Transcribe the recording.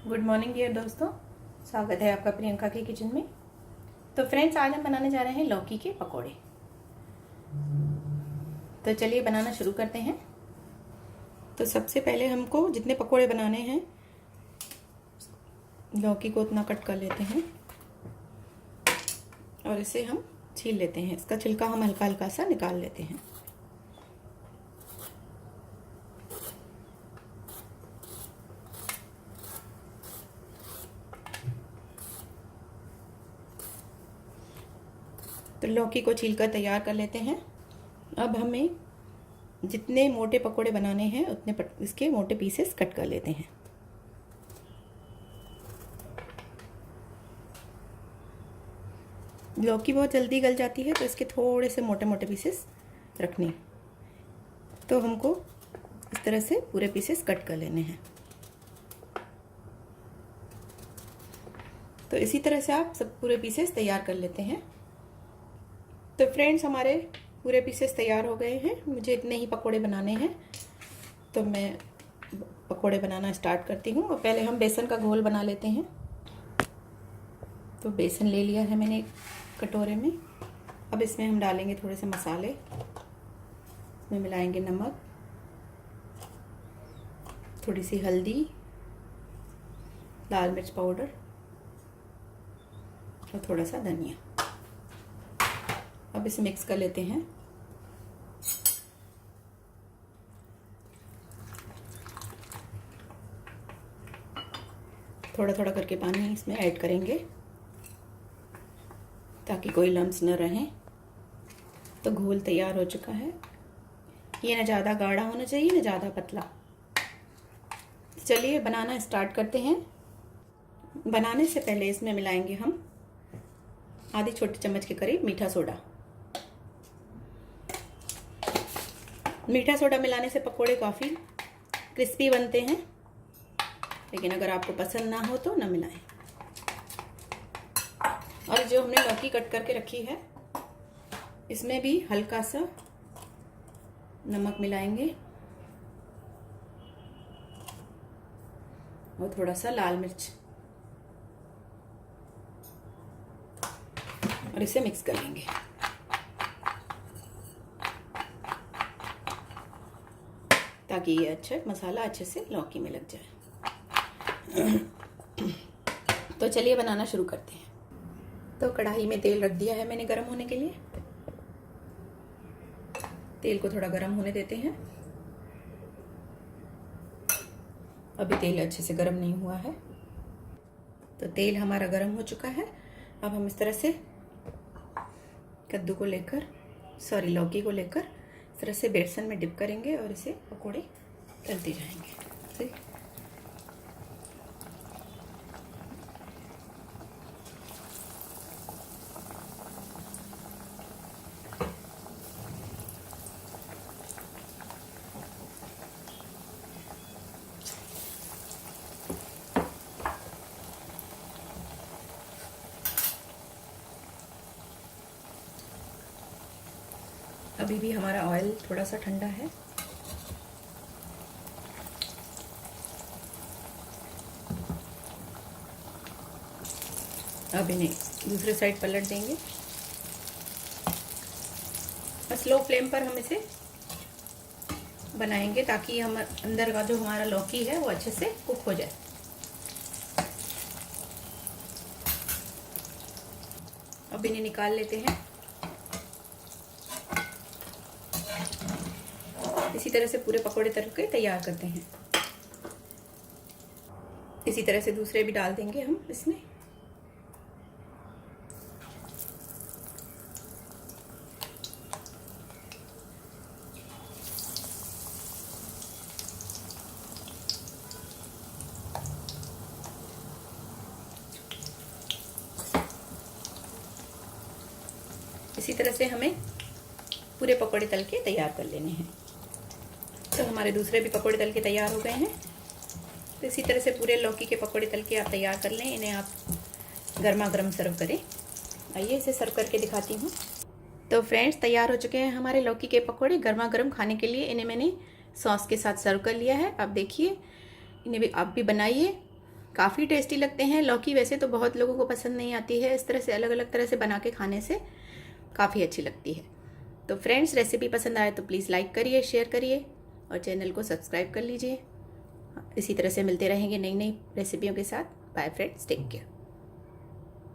Good morning dear दोस्तों, स्वागत है आपका प्रियंका के किचन में। तो फ्रेंड्स, आज हम बनाने जा रहे हैं लौकी के पकोड़े। तो चलिए बनाना शुरू करते हैं। तो सबसे पहले हमको जितने पकोड़े बनाने हैं, लौकी को उतना कट कर लेते हैं और इसे हम छील लेते हैं। इसका छिलका हम हल्का हल्का सा निकाल लेते हैं। तो लौकी को छीलकर तैयार कर लेते हैं। अब हमें जितने मोटे पकोड़े बनाने हैं उतने इसके मोटे पीसेस कट कर लेते हैं। लौकी बहुत जल्दी गल जाती है, तो इसके थोड़े से मोटे मोटे पीसेस रखने। तो हमको इस तरह से पूरे पीसेस कट कर लेने हैं। तो इसी तरह से आप सब पूरे पीसेस तैयार कर लेते हैं। तो फ्रेंड्स, हमारे पूरे पीसेस तैयार हो गए हैं। मुझे इतने ही पकोड़े बनाने हैं, तो मैं पकोड़े बनाना स्टार्ट करती हूँ। और पहले हम बेसन का घोल बना लेते हैं। तो बेसन ले लिया है मैंने एक कटोरे में। अब इसमें हम डालेंगे थोड़े से मसाले। इसमें मिलाएंगे नमक, थोड़ी सी हल्दी, लाल मिर्च पाउडर और थोड़ा सा धनिया। अब इसे मिक्स कर लेते हैं। थोड़ा थोड़ा करके पानी इसमें ऐड करेंगे ताकि कोई लम्स न रहें। तो घोल तैयार हो चुका है। ये न ज़्यादा गाढ़ा होना चाहिए न ज़्यादा पतला। चलिए बनाना स्टार्ट करते हैं। बनाने से पहले इसमें मिलाएंगे हम आधी छोटी चम्मच के करीब मीठा सोडा। मीठा सोडा मिलाने से पकोड़े काफ़ी क्रिस्पी बनते हैं, लेकिन अगर आपको पसंद ना हो तो ना मिलाएं। और जो हमने लौकी कट करके रखी है, इसमें भी हल्का सा नमक मिलाएंगे और थोड़ा सा लाल मिर्च, और इसे मिक्स कर लेंगे। ताकि ये अच्छा मसाला अच्छे से लौकी में लग जाए। तो चलिए बनाना शुरू करते हैं। तो कढ़ाई में तेल रख दिया है मैंने गरम होने के लिए। तेल को थोड़ा गरम होने देते हैं। अभी तेल अच्छे से गरम नहीं हुआ है। तो तेल हमारा गरम हो चुका है। अब हम इस तरह से कद्दू को लेकर लौकी को लेकर इस तरह से बेसन में डिप करेंगे और इसे पकोड़े तलते जाएंगे। अभी भी हमारा ऑयल थोड़ा सा ठंडा है। अब इन्हें दूसरे साइड पलट देंगे और स्लो फ्लेम पर हम इसे बनाएंगे ताकि हम अंदर का जो हमारा लौकी है वो अच्छे से कुक हो जाए। अब इन्हें निकाल लेते हैं। इसी तरह से पूरे पकोड़े तल के तैयार करते हैं। इसी तरह से दूसरे भी डाल देंगे हम इसमें। इसी तरह से हमें पूरे पकोड़े तल के तैयार कर लेने हैं। तो हमारे दूसरे भी पकोड़े तल के तैयार हो गए हैं। तो इसी तरह से पूरे लौकी के पकोड़े तल के आप तैयार कर लें। इन्हें आप गर्मा गर्म सर्व करें। आइए इसे सर्व करके दिखाती हूँ। तो फ्रेंड्स, तैयार हो चुके हैं हमारे लौकी के पकोड़े गर्मा गर्म खाने के लिए। इन्हें मैंने सॉस के साथ सर्व कर लिया है। अब देखिए, इन्हें भी आप भी बनाइए काफ़ी टेस्टी लगते हैं। लौकी वैसे तो बहुत लोगों को पसंद नहीं आती है, इस तरह से अलग अलग तरह से बना के खाने से काफ़ी अच्छी लगती है। तो फ्रेंड्स, रेसिपी पसंद आए तो प्लीज़ लाइक करिए, शेयर करिए और चैनल को सब्सक्राइब कर लीजिए। इसी तरह से मिलते रहेंगे नई नई रेसिपियों के साथ। Bye friends, take care.